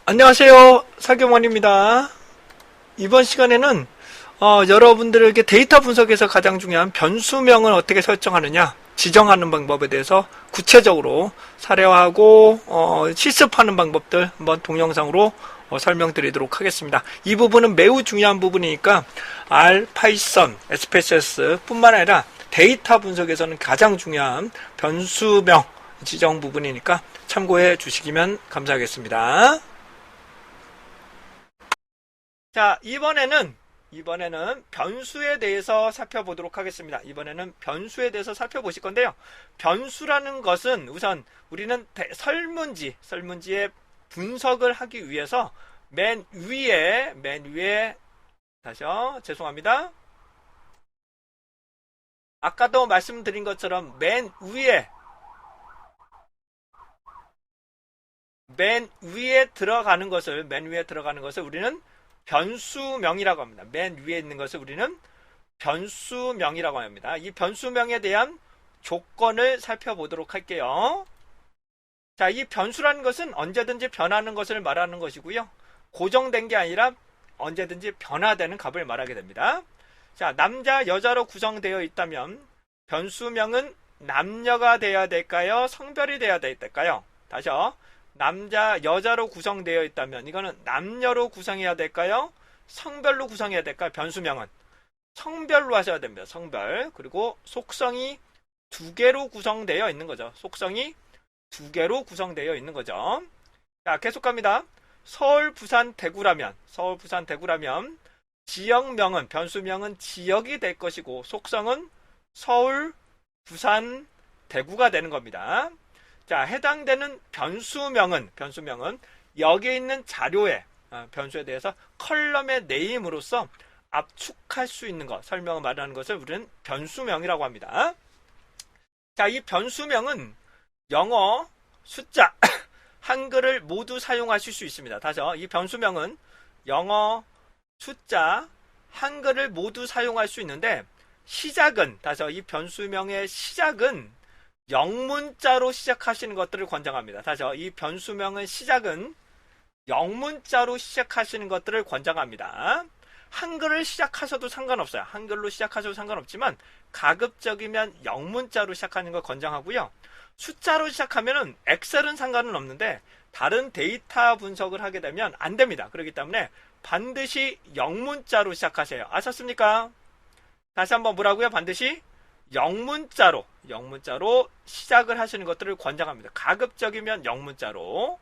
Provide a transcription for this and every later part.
안녕하세요. 사경원입니다. 이번 시간에는 여러분들에게 데이터 분석에서 가장 중요한 변수명을 어떻게 설정하느냐, 지정하는 방법에 대해서 구체적으로 사례화하고 실습하는 방법들 한번 동영상으로 설명드리도록 하겠습니다. 이 부분은 매우 중요한 부분이니까 R, 파이썬, SPSS 뿐만 아니라 데이터 분석에서는 가장 중요한 변수명 지정 부분이니까 참고해 주시면 감사하겠습니다. 자, 이번에는 변수에 대해서 살펴보도록 하겠습니다. 이번에는 변수에 대해서 살펴보실 건데요. 변수라는 것은 우선 우리는 설문지의 분석을 하기 위해서 맨 위에 다시요. 죄송합니다. 아까도 말씀드린 것처럼 맨 위에 들어가는 것을 우리는 변수명이라고 합니다. 맨 위에 있는 것을 우리는 변수명이라고 합니다. 이 변수명에 대한 조건을 살펴보도록 할게요. 자, 이 변수라는 것은 언제든지 변하는 것을 말하는 것이고요. 고정된 게 아니라 언제든지 변화되는 값을 말하게 됩니다. 자, 남자, 여자로 구성되어 있다면 변수명은 남녀가 되어야 될까요? 성별이 되어야 될까요? 다시요. 남자, 여자로 구성되어 있다면 이거는 남녀로 구성해야 될까요? 성별로 구성해야 될까요? 변수명은 성별로 하셔야 됩니다. 성별. 그리고 속성이 두 개로 구성되어 있는 거죠. 자, 계속 갑니다. 서울, 부산, 대구라면 지역명은 변수명은 지역이 될 것이고 속성은 서울, 부산, 대구가 되는 겁니다. 자, 해당되는 변수명은 여기에 있는 자료에 변수에 대해서 컬럼의 네임으로서 압축할 수 있는 것, 설명을 말하는 것을 우리는 변수명이라고 합니다. 자, 이 변수명은 영어, 숫자, 한글을 모두 사용하실 수 있습니다. 다시요. 이 변수명은 영어, 숫자, 한글을 모두 사용할 수 있는데 다시요. 이 변수명의 시작은 영문자로 시작하시는 것들을 권장합니다. 다시요. 이 변수명의 시작은 영문자로 시작하시는 것들을 권장합니다. 한글을 시작하셔도 상관없어요. 한글로 시작하셔도 상관없지만 가급적이면 영문자로 시작하는 걸 권장하고요. 숫자로 시작하면은 엑셀은 상관은 없는데 다른 데이터 분석을 하게 되면 안 됩니다. 그렇기 때문에 반드시 영문자로 시작하세요. 아셨습니까? 다시 한번 뭐라고요? 반드시 영문자로 시작을 하시는 것들을 권장합니다. 가급적이면 영문자로.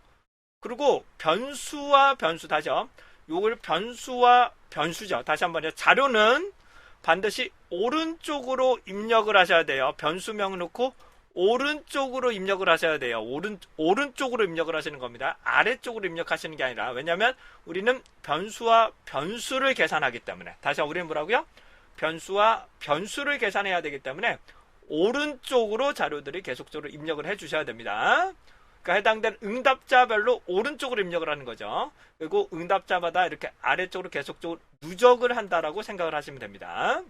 그리고 변수와 변수, 다시요. 요걸 변수와 변수죠. 다시 한번요. 자료는 반드시 오른쪽으로 입력을 하셔야 돼요. 변수명을 놓고 오른쪽으로 입력을 하셔야 돼요. 오른쪽으로 입력을 하시는 겁니다. 아래쪽으로 입력하시는 게 아니라. 왜냐하면 우리는 변수와 변수를 계산하기 때문에. 다시 우리는 뭐라고요? 변수와 변수를 계산해야 되기 때문에 오른쪽으로 자료들이 계속적으로 입력을 해주셔야 됩니다. 그러니까 해당된 응답자별로 오른쪽으로 입력을 하는 거죠. 그리고 응답자마다 이렇게 아래쪽으로 계속적으로 누적을 한다라고 생각을 하시면 됩니다.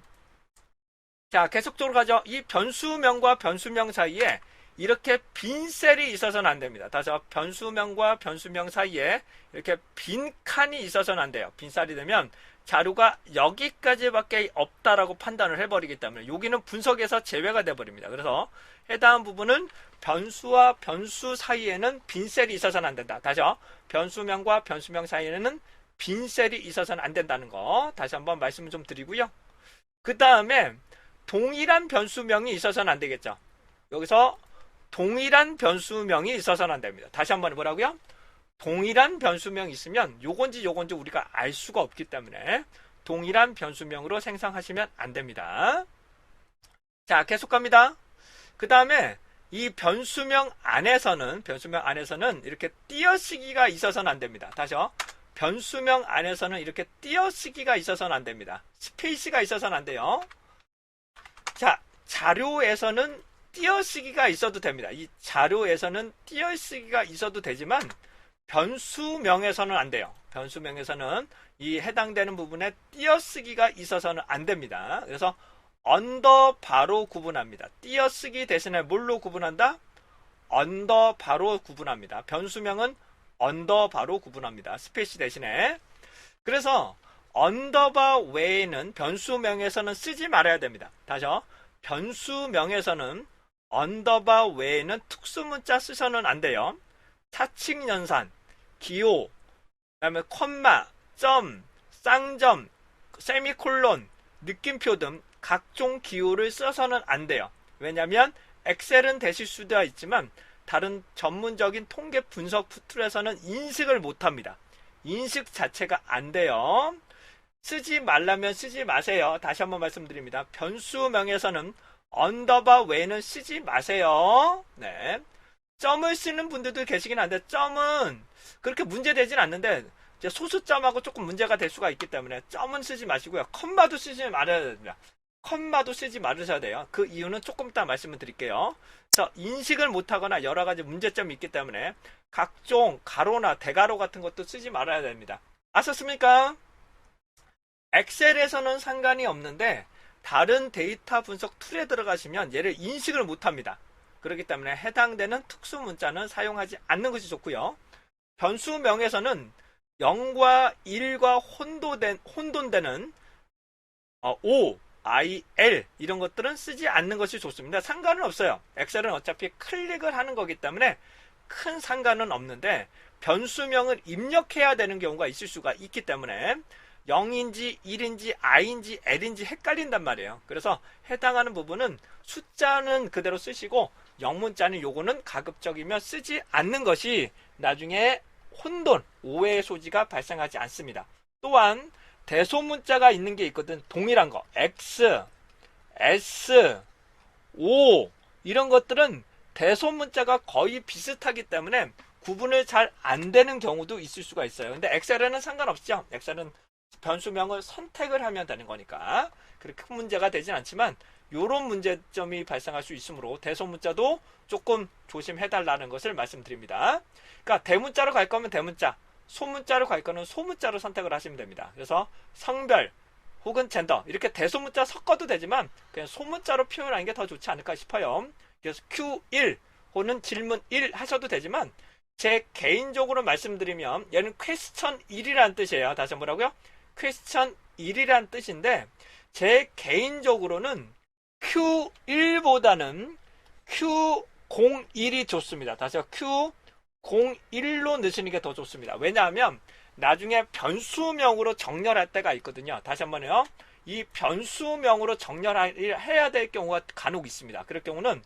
자, 계속적으로 가죠. 이 변수명과 변수명 사이에 이렇게 빈 셀이 있어서는 안 됩니다. 다시 변수명과 변수명 사이에 이렇게 빈 칸이 있어서는 안 돼요. 빈 셀이 되면 자료가 여기까지밖에 없다라고 판단을 해버리기 때문에 여기는 분석에서 제외가 돼버립니다. 그래서 해당 부분은 변수와 변수 사이에는 빈셀이 있어서는 안 된다. 다시요. 변수명과 변수명 사이에는 빈셀이 있어서는 안 된다는 거 다시 한번 말씀을 좀 드리고요. 그 다음에 동일한 변수명이 있어서는 안 되겠죠. 여기서 동일한 변수명이 있어서는 안 됩니다. 다시 한번 뭐라고요? 동일한 변수명이 있으면 요건지 우리가 알 수가 없기 때문에 동일한 변수명으로 생성하시면 안 됩니다. 자, 계속 갑니다. 그 다음에 이 변수명 안에서는 이렇게 띄어쓰기가 있어서는 안 됩니다. 다시요. 변수명 안에서는 이렇게 띄어쓰기가 있어서는 안 됩니다. 스페이스가 있어서는 안 돼요. 자, 자료에서는 띄어쓰기가 있어도 됩니다. 이 자료에서는 띄어쓰기가 있어도 되지만 변수명에서는 안 돼요. 변수명에서는 이 해당되는 부분에 띄어쓰기가 있어서는 안 됩니다. 그래서 언더바로 구분합니다. 띄어쓰기 대신에 뭘로 구분한다? 언더바로 구분합니다. 변수명은 언더바로 구분합니다. 스페이스 대신에. 그래서 언더바 외에는 변수명에서는 쓰지 말아야 됩니다. 다시요. 변수명에서는 언더바 외에는 특수문자 쓰셔는 안 돼요. 차칭 연산, 기호, 그다음에 콤마, 점, 쌍점, 세미콜론, 느낌표 등 각종 기호를 써서는 안 돼요. 왜냐하면 엑셀은 되실 수도 있지만 다른 전문적인 통계 분석 툴에서는 인식을 못합니다. 인식 자체가 안 돼요. 쓰지 말라면 쓰지 마세요. 다시 한번 말씀드립니다. 변수명에서는 언더바 외에는 쓰지 마세요. 네. 점을 쓰는 분들도 계시긴 한데 점은 그렇게 문제되진 않는데 이제 소수점하고 조금 문제가 될 수가 있기 때문에 점은 쓰지 마시고요. 컴마도 쓰지 말아야 됩니다. 컴마도 쓰지 말으셔야 돼요. 그 이유는 조금 이따 말씀을 드릴게요. 그래서 인식을 못하거나 여러 가지 문제점이 있기 때문에 각종 가로나 대가로 같은 것도 쓰지 말아야 됩니다. 아셨습니까? 엑셀에서는 상관이 없는데 다른 데이터 분석 툴에 들어가시면 얘를 인식을 못합니다. 그렇기 때문에 해당되는 특수 문자는 사용하지 않는 것이 좋고요. 변수명에서는 0과 1과 혼돈되는 O, I, L 이런 것들은 쓰지 않는 것이 좋습니다. 상관은 없어요. 엑셀은 어차피 클릭을 하는 거기 때문에 큰 상관은 없는데 변수명을 입력해야 되는 경우가 있을 수가 있기 때문에 0인지 1인지 I인지 L인지 헷갈린단 말이에요. 그래서 해당하는 부분은 숫자는 그대로 쓰시고 영문자는 요거는 가급적이면 쓰지 않는 것이 나중에 혼돈, 오해의 소지가 발생하지 않습니다. 또한 대소문자가 있는 게 있거든. 동일한 거 X, S, O 이런 것들은 대소문자가 거의 비슷하기 때문에 구분을 잘 안 되는 경우도 있을 수가 있어요. 근데 엑셀에는 상관없죠. 엑셀은 변수명을 선택을 하면 되는 거니까 그렇게 큰 문제가 되진 않지만 이런 문제점이 발생할 수 있으므로 대소문자도 조금 조심해달라는 것을 말씀드립니다. 그러니까 대문자로 갈 거면 대문자, 소문자로 갈 거는 소문자로 선택을 하시면 됩니다. 그래서 성별 혹은 젠더 이렇게 대소문자 섞어도 되지만 그냥 소문자로 표현하는 게 더 좋지 않을까 싶어요. 그래서 Q1 혹은 질문 1 하셔도 되지만 제 개인적으로 말씀드리면 얘는 퀘스천 1이라는 뜻이에요. 다시 한번 뭐라고요? 퀘스천 1이라는 뜻인데 제 개인적으로는 Q1보다는 Q01이 좋습니다. 다시 Q01로 넣으시는 게 더 좋습니다. 왜냐하면 나중에 변수명으로 정렬할 때가 있거든요. 다시 한번요. 이 변수명으로 정렬해야 될 경우가 간혹 있습니다. 그럴 경우는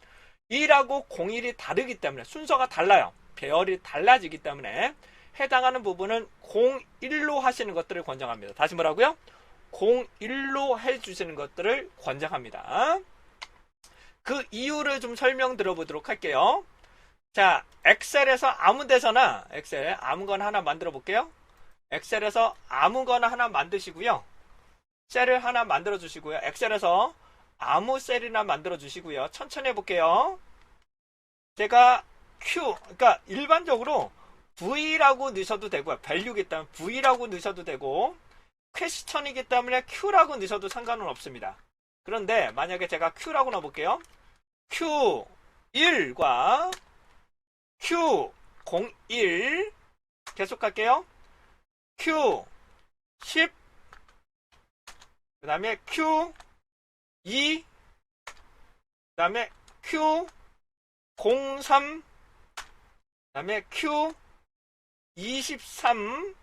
1하고 01이 다르기 때문에 순서가 달라요. 배열이 달라지기 때문에 해당하는 부분은 01로 하시는 것들을 권장합니다. 다시 뭐라고요? 01로 해주시는 것들을 권장합니다. 그 이유를 좀 설명 들어보도록 할게요. 자, 엑셀에서 아무 데서나 엑셀 아무거나 하나 만들어 볼게요. 엑셀에서 아무거나 하나 만드시고요. 셀을 하나 만들어 주시고요. 엑셀에서 아무 셀이나 만들어 주시고요. 천천히 해볼게요. 제가 Q, 그러니까 일반적으로 V라고 넣으셔도 되고요. 밸류이기 때문에 V라고 넣으셔도 되고 퀘스천이기 때문에 Q라고 넣으셔도 상관은 없습니다. 그런데 만약에 제가 Q라고 넣어볼게요. Q1과 Q01 계속 갈게요. Q10 그 다음에 Q2 그 다음에 Q03 그 다음에 Q23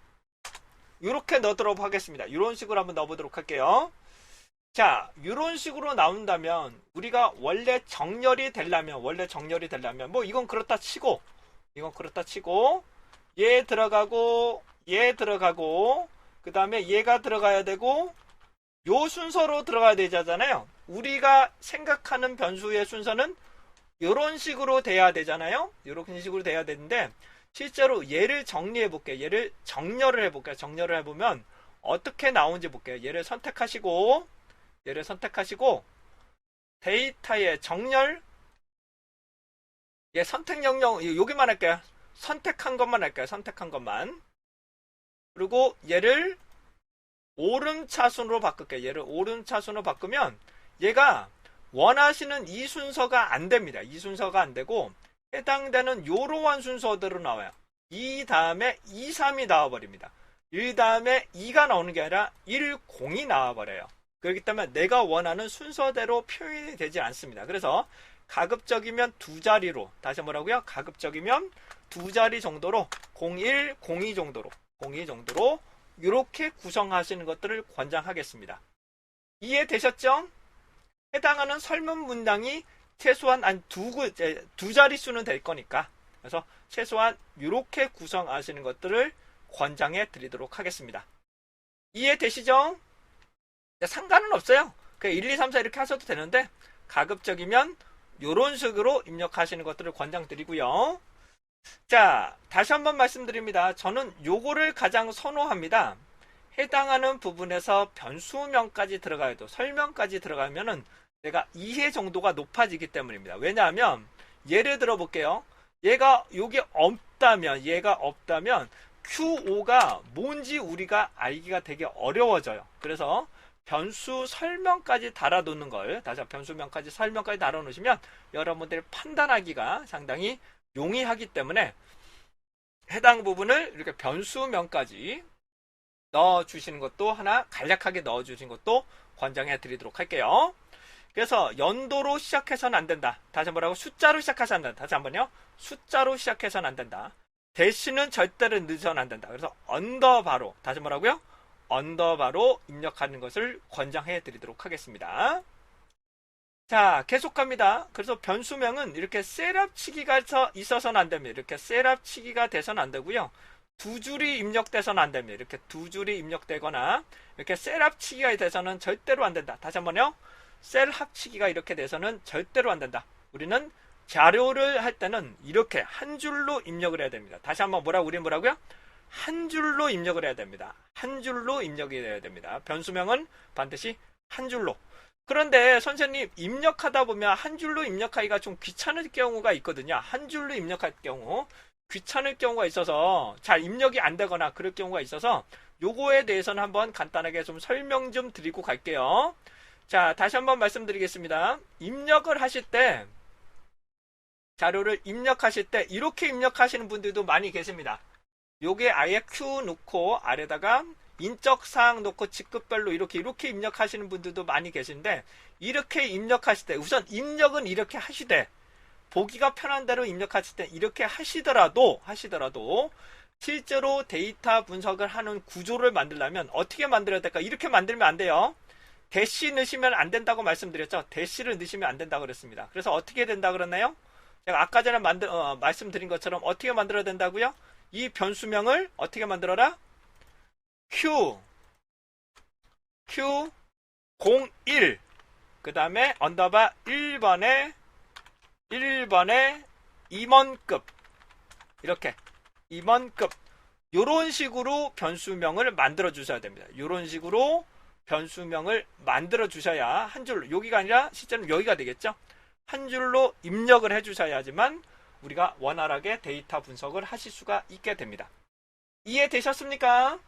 이렇게 넣도록 하겠습니다. 이런 식으로 한번 넣어보도록 할게요. 자, 이런 식으로 나온다면 우리가 원래 정렬이 되려면 뭐 이건 그렇다 치고 얘 들어가고 그 다음에 얘가 들어가야 되고 요 순서로 들어가야 되잖아요. 우리가 생각하는 변수의 순서는 이런 식으로 돼야 되잖아요. 이런 식으로 돼야 되는데 실제로 얘를 정리해 볼게요. 얘를 정렬을 해볼게요. 정렬을 해보면 어떻게 나오는지 볼게요. 얘를 선택하시고 데이터의 정렬 얘 선택 명령 여기만 할게요. 선택한 것만 할게요. 선택한 것만. 그리고 얘를 오름차순으로 바꿀게요. 얘를 오름차순으로 바꾸면 얘가 원하시는 이 순서가 안 됩니다. 이 순서가 안 되고 해당되는 이러한 순서대로 나와요. 2 다음에 2, 3이 나와버립니다. 1 다음에 2가 나오는 게 아니라 1, 0이 나와버려요. 그렇기 때문에 내가 원하는 순서대로 표현이 되지 않습니다. 그래서 가급적이면 두 자리로, 다시 뭐라고요? 가급적이면 두 자리 정도로 01, 02 정도로, 02 정도로 이렇게 구성하시는 것들을 권장하겠습니다. 이해되셨죠? 해당하는 설문 문장이 최소한 두 자릿수는 될 거니까, 그래서 최소한 이렇게 구성하시는 것들을 권장해 드리도록 하겠습니다. 이해되시죠? 상관은 없어요. 1, 2, 3, 4 이렇게 하셔도 되는데 가급적이면 이런 식으로 입력하시는 것들을 권장드리고요. 자, 다시 한번 말씀드립니다. 저는 요거를 가장 선호합니다. 해당하는 부분에서 변수명까지 들어가도 설명까지 들어가면은 내가 이해 정도가 높아지기 때문입니다. 왜냐하면 예를 들어 볼게요. 얘가 없다면 QO가 뭔지 우리가 알기가 되게 어려워져요. 그래서 변수 설명까지 달아놓는 걸, 다시 변수명까지 설명까지 달아놓으시면 여러분들 판단하기가 상당히 용이하기 때문에 해당 부분을 이렇게 변수명까지 넣어주시는 것도 하나 간략하게 넣어주신 것도 권장해 드리도록 할게요. 그래서 연도로 시작해서는 안 된다. 다시 뭐라고? 숫자로 시작해서는 안 된다. 다시 한번요. 숫자로 시작해서는 안 된다. 대신은 절대로 늦어서는 안 된다. 그래서 언더바로, 다시 뭐라고요? 언더바로 입력하는 것을 권장해 드리도록 하겠습니다. 자, 계속합니다. 그래서 변수명은 이렇게 셋업치기가 있어서는 안 됩니다. 이렇게 셋업치기가 돼서는 안 되고요. 두 줄이 입력돼서는 안 됩니다. 이렇게 두 줄이 입력되거나 이렇게 셋업치기가 돼서는 절대로 안 된다. 다시 한번요. 셀 합치기가 이렇게 돼서는 절대로 안 된다. 우리는 자료를 할 때는 이렇게 한 줄로 입력을 해야 됩니다. 다시 한번 우리 뭐라고요? 한 줄로 입력을 해야 됩니다. 한 줄로 입력이 돼야 됩니다. 변수명은 반드시 한 줄로. 그런데 선생님 입력하다 보면 한 줄로 입력하기가 좀 귀찮을 경우가 있거든요. 한 줄로 입력할 경우 귀찮을 경우가 있어서 잘 입력이 안 되거나 그럴 경우가 있어서 요거에 대해서는 한번 간단하게 좀 설명 좀 드리고 갈게요. 자, 다시 한번 말씀드리겠습니다. 입력을 하실 때, 자료를 입력하실 때 이렇게 입력하시는 분들도 많이 계십니다. 요게 아예 Q 놓고 아래다가 인적사항 놓고 직급별로 이렇게 입력하시는 분들도 많이 계신데, 이렇게 입력하실 때 우선 입력은 이렇게 하시되 보기가 편한 대로 입력하실 때 이렇게 하시더라도 실제로 데이터 분석을 하는 구조를 만들려면 어떻게 만들어야 될까? 이렇게 만들면 안 돼요. 대시 넣으시면 안 된다고 말씀드렸죠. 대시를 넣으시면 안 된다고 그랬습니다. 그래서 어떻게 된다고 그랬나요? 제가 아까 전에 말씀드린 것처럼 어떻게 만들어야 된다고요? 이 변수명을 어떻게 만들어라? Q01 그 다음에 언더바 1번에 임원급 이렇게 임원급 요런 식으로 변수명을 만들어 주셔야 됩니다. 요런 식으로 변수명을 만들어 주셔야 한 줄로, 여기가 아니라 실제로는 여기가 되겠죠. 한 줄로 입력을 해 주셔야지만 우리가 원활하게 데이터 분석을 하실 수가 있게 됩니다. 이해되셨습니까?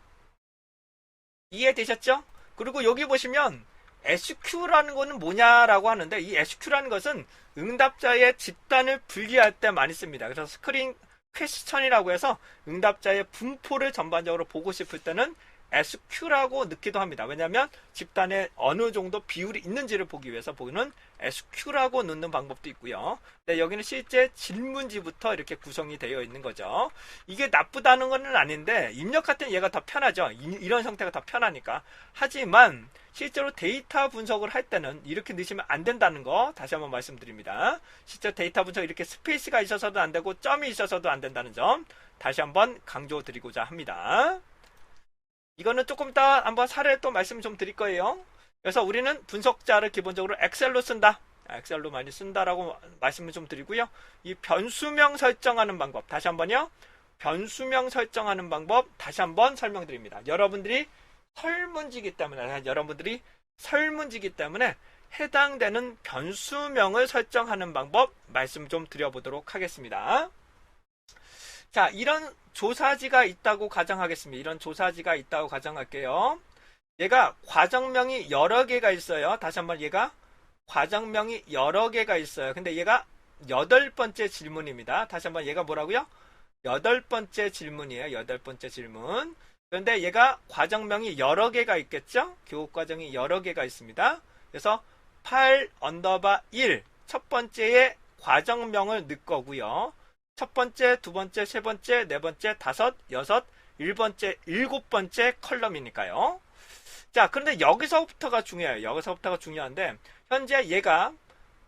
이해되셨죠? 그리고 여기 보시면 SQ라는 거는 뭐냐라고 하는데, 이 SQ라는 것은 응답자의 집단을 분리할 때 많이 씁니다. 그래서 스크린 퀘스천이라고 해서 응답자의 분포를 전반적으로 보고 싶을 때는 SQ라고 넣기도 합니다. 왜냐하면 집단에 어느 정도 비율이 있는지를 보기 위해서 보기는 SQ라고 넣는 방법도 있고요. 근데 여기는 실제 질문지부터 이렇게 구성이 되어 있는 거죠. 이게 나쁘다는 건 아닌데 입력할 때 얘가 더 편하죠. 이런 형태가 더 편하니까. 하지만 실제로 데이터 분석을 할 때는 이렇게 넣으시면 안 된다는 거 다시 한번 말씀드립니다. 실제 데이터 분석 이렇게 스페이스가 있어서도 안 되고 점이 있어서도 안 된다는 점 다시 한번 강조드리고자 합니다. 이거는 조금 이따 한번 사례를 또 말씀 좀 드릴 거예요. 그래서 우리는 분석자를 기본적으로 엑셀로 쓴다. 엑셀로 많이 쓴다라고 말씀을 좀 드리고요. 이 변수명 설정하는 방법 다시 한번요. 변수명 설정하는 방법 다시 한번 설명드립니다. 여러분들이 설문지기 때문에 해당되는 변수명을 설정하는 방법 말씀 좀 드려보도록 하겠습니다. 자, 이런 조사지가 있다고 가정하겠습니다. 이런 조사지가 있다고 가정할게요. 얘가 과정명이 여러 개가 있어요. 다시 한번 얘가 과정명이 여러 개가 있어요. 근데 얘가 8번째 질문입니다. 다시 한번 얘가 뭐라고요? 여덟 번째 질문이에요. 여덟 번째 질문. 그런데 얘가 과정명이 여러 개가 있겠죠? 교육과정이 여러 개가 있습니다. 그래서 8 언더바 1 첫 번째에 과정명을 넣을 거고요. 첫 번째, 두 번째, 세 번째, 네 번째, 다섯, 여섯, 일곱 번째 컬럼이니까요. 자, 그런데 여기서부터가 중요해요. 여기서부터가 중요한데, 현재 얘가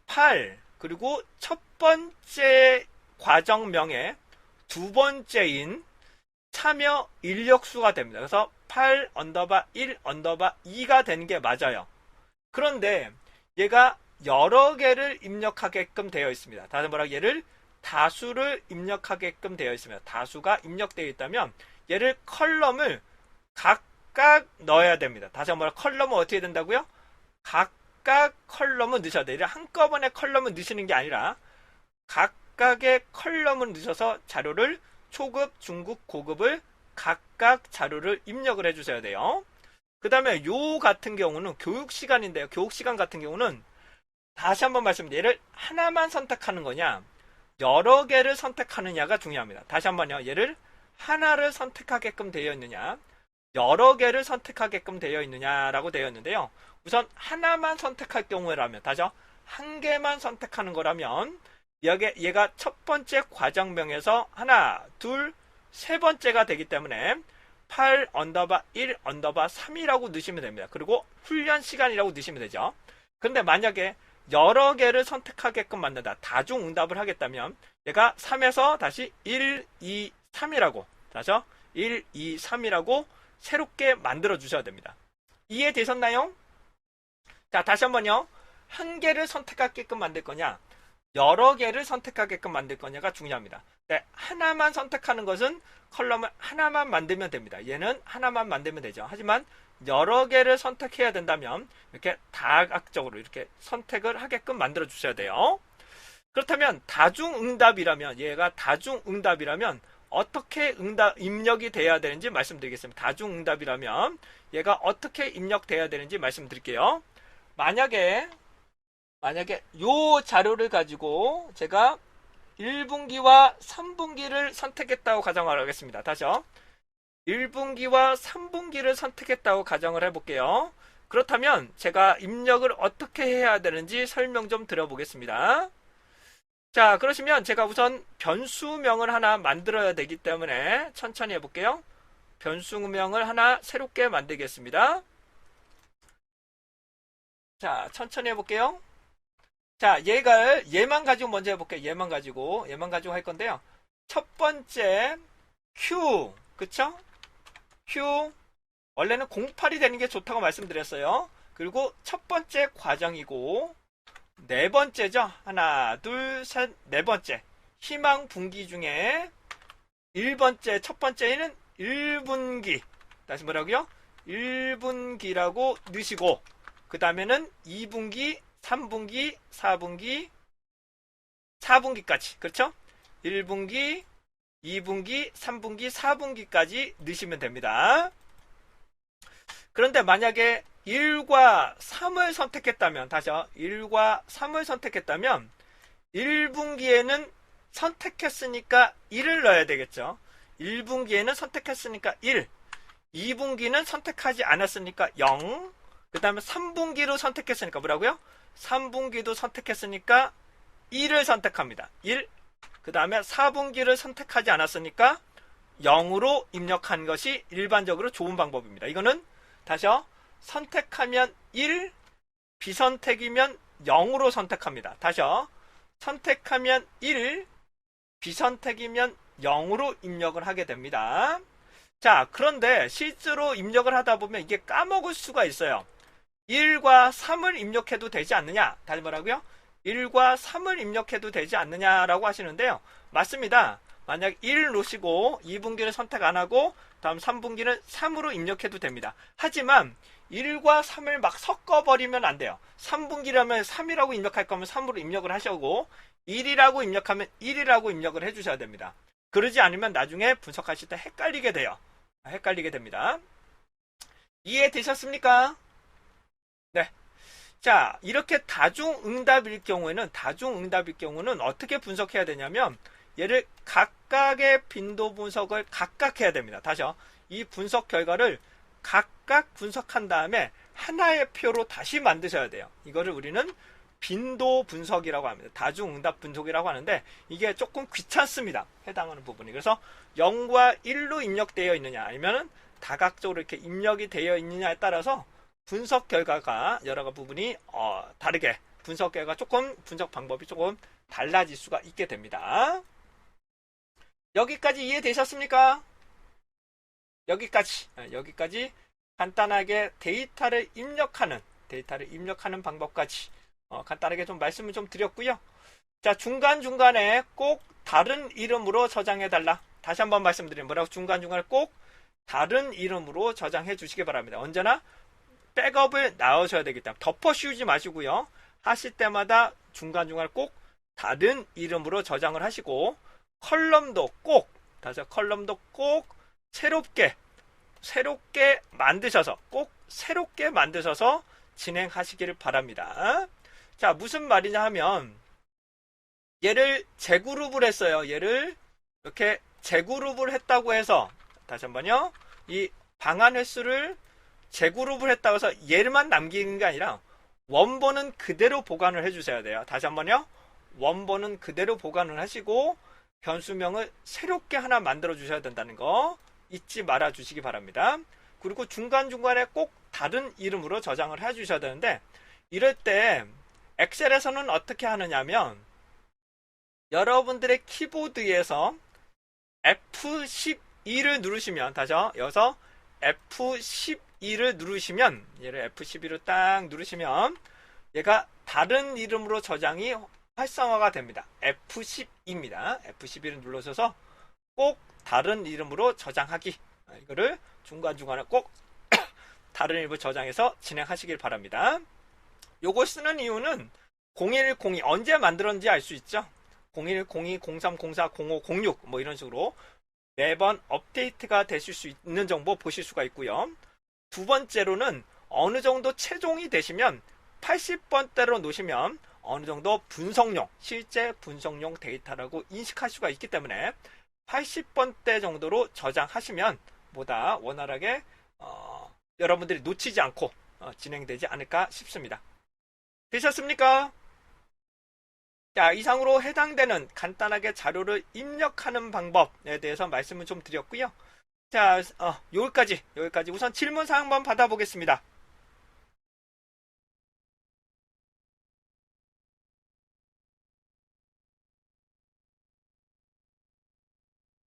8, 그리고 첫 번째 과정명의 두 번째인 참여 인력수가 됩니다. 그래서 8 언더바 1 언더바 2가 되는 게 맞아요. 그런데 얘가 여러 개를 입력하게끔 되어 있습니다. 다시 말하면 얘를 다수를 입력하게끔 되어 있습니다. 다수가 입력되어 있다면 얘를 컬럼을 각각 넣어야 됩니다. 다시 한번 컬럼은 어떻게 된다고요? 각각 컬럼을 넣으셔야 돼요. 한꺼번에 컬럼을 넣으시는 게 아니라 각각의 컬럼을 넣으셔서 자료를 초급, 중급, 고급을 각각 자료를 입력을 해주셔야 돼요. 그 다음에 요 같은 경우는 교육시간인데요. 교육시간 같은 경우는 다시 한번 말씀드립니다. 얘를 하나만 선택하는 거냐 여러 개를 선택하느냐가 중요합니다. 다시 한번요. 얘를 하나를 선택하게끔 되어 있느냐 여러 개를 선택하게끔 되어 있느냐라고 되어 있는데요. 우선 하나만 선택할 경우라면 다시요. 한 개만 선택하는 거라면 얘가 첫 번째 과정명에서 하나, 둘, 세 번째가 되기 때문에 8 언더바 1 언더바 3이라고 넣으시면 됩니다. 그리고 훈련 시간이라고 넣으시면 되죠. 그런데 만약에 여러 개를 선택하게끔 만든다. 다중응답을 하겠다면 얘가 3에서 다시 1, 2, 3이라고 다시요. 1, 2, 3이라고 새롭게 만들어 주셔야 됩니다. 이해되셨나요? 자, 다시 한번요. 한 개를 선택하게끔 만들 거냐 여러 개를 선택하게끔 만들 거냐가 중요합니다. 네, 하나만 선택하는 것은 컬럼을 하나만 만들면 됩니다. 얘는 하나만 만들면 되죠. 하지만 여러 개를 선택해야 된다면 이렇게 다각적으로 이렇게 선택을 하게끔 만들어 주셔야 돼요. 그렇다면 다중응답이라면 얘가 다중응답이라면 어떻게 입력이 돼야 되는지 말씀드리겠습니다. 다중응답이라면 얘가 어떻게 입력돼야 되는지 말씀드릴게요. 만약에 요 자료를 가지고 제가 1분기와 3분기를 선택했다고 가정을 하겠습니다. 다시요. 1분기와 3분기를 선택했다고 가정을 해볼게요. 그렇다면 제가 입력을 어떻게 해야 되는지 설명 좀 드려보겠습니다. 자, 그러시면 제가 우선 변수명을 하나 만들어야 되기 때문에 천천히 해볼게요. 변수명을 하나 새롭게 만들겠습니다. 자, 천천히 해볼게요. 자, 얘만 가지고 먼저 해볼게요. 얘만 가지고 할 건데요. 첫 번째, Q, 그쵸? Q, 원래는 08이 되는 게 좋다고 말씀드렸어요. 그리고 첫 번째 과정이고, 네 번째죠. 하나, 둘, 셋, 네 번째. 희망 분기 중에 첫 번째는 1분기. 다시 뭐라고요? 1분기라고 넣으시고, 그 다음에는 2분기, 3분기, 4분기, 4분기까지. 그렇죠? 1분기, 2분기, 3분기, 4분기까지 넣으시면 됩니다. 그런데 만약에 1과 3을 선택했다면, 다시요. 1과 3을 선택했다면 1분기에는 선택했으니까 1을 넣어야 되겠죠. 1분기에는 선택했으니까 1, 2분기는 선택하지 않았으니까 0, 그 다음에 3분기로 선택했으니까 뭐라고요? 3분기도 선택했으니까 1을 선택합니다. 1, 그 다음에 4분기를 선택하지 않았으니까 0으로 입력한 것이 일반적으로 좋은 방법입니다. 이거는 다시요. 선택하면 1, 비선택이면 0으로 선택합니다. 다시요. 선택하면 1, 비선택이면 0으로 입력을 하게 됩니다. 자, 그런데 실제로 입력을 하다 보면 이게 까먹을 수가 있어요. 1과 3을 입력해도 되지 않느냐? 다시 뭐라고요? 1과 3을 입력해도 되지 않느냐라고 하시는데요. 맞습니다. 만약 1을 놓으시고 2분기를 선택 안 하고 다음 3분기는 3으로 입력해도 됩니다. 하지만 1과 3을 막 섞어버리면 안 돼요. 3분기라면 3이라고 입력할 거면 3으로 입력을 하시고 1이라고 입력하면 1이라고 입력을 해주셔야 됩니다. 그러지 않으면 나중에 분석하실 때 헷갈리게 돼요. 헷갈리게 됩니다. 이해되셨습니까? 네. 자, 이렇게 다중응답일 경우는 어떻게 분석해야 되냐면 얘를 각각의 빈도 분석을 각각 해야 됩니다. 다시요. 이 분석 결과를 각각 분석한 다음에 하나의 표로 다시 만드셔야 돼요. 이거를 우리는 빈도 분석이라고 합니다. 다중응답 분석이라고 하는데 이게 조금 귀찮습니다. 해당하는 부분이. 그래서 0과 1로 입력되어 있느냐 아니면 다각적으로 이렇게 입력이 되어 있느냐에 따라서 분석 결과가 여러 부분이 다르게 분석 결과 조금 분석 방법이 조금 달라질 수가 있게 됩니다. 여기까지 이해되셨습니까? 여기까지 간단하게 데이터를 입력하는 방법까지 간단하게 좀 말씀을 좀 드렸고요. 자, 중간중간에 꼭 다른 이름으로 저장해달라. 다시 한번 말씀드리면 뭐라고? 중간중간에 꼭 다른 이름으로 저장해 주시기 바랍니다. 언제나 백업을 넣으셔야 되기 때문에 덮어 씌우지 마시고요. 하실 때마다 중간중간에 꼭 다른 이름으로 저장을 하시고 컬럼도 꼭 새롭게 만드셔서 진행하시기를 바랍니다. 자, 무슨 말이냐 하면 얘를 재그룹을 했어요. 얘를 이렇게 재그룹을 했다고 해서 다시 한번요. 이 방안 횟수를 재그룹을 했다고 해서 얘만 남기는 게 아니라 원본은 그대로 보관을 해주셔야 돼요. 다시 한번요. 원본은 그대로 보관을 하시고 변수명을 새롭게 하나 만들어 주셔야 된다는 거 잊지 말아 주시기 바랍니다. 그리고 중간중간에 꼭 다른 이름으로 저장을 해 주셔야 되는데 이럴 때 엑셀에서는 어떻게 하느냐면 여러분들의 키보드에서 F12를 누르시면 다시요. 여기서 F12를 누르시면 얘를 F12를 딱 누르시면 얘가 다른 이름으로 저장이 활성화가 됩니다. F12입니다. F12를 눌러셔서 꼭 다른 이름으로 저장하기. 이거를 중간중간에 꼭 다른 이름으로 저장해서 진행하시길 바랍니다. 요거 쓰는 이유는 0102 언제 만들었는지 알 수 있죠. 0102, 03, 04, 05, 06 뭐 이런 식으로 매번 업데이트가 되실 수 있는 정보 보실 수가 있고요. 두 번째로는 어느 정도 최종이 되시면 80번대로 놓으시면 어느 정도 분석용, 실제 분석용 데이터라고 인식할 수가 있기 때문에 80번대 정도로 저장하시면 보다 원활하게 여러분들이 놓치지 않고 진행되지 않을까 싶습니다. 되셨습니까? 자, 이상으로 해당되는 간단하게 자료를 입력하는 방법에 대해서 말씀을 좀 드렸고요. 자, 여기까지 우선 질문사항 한번 받아보겠습니다.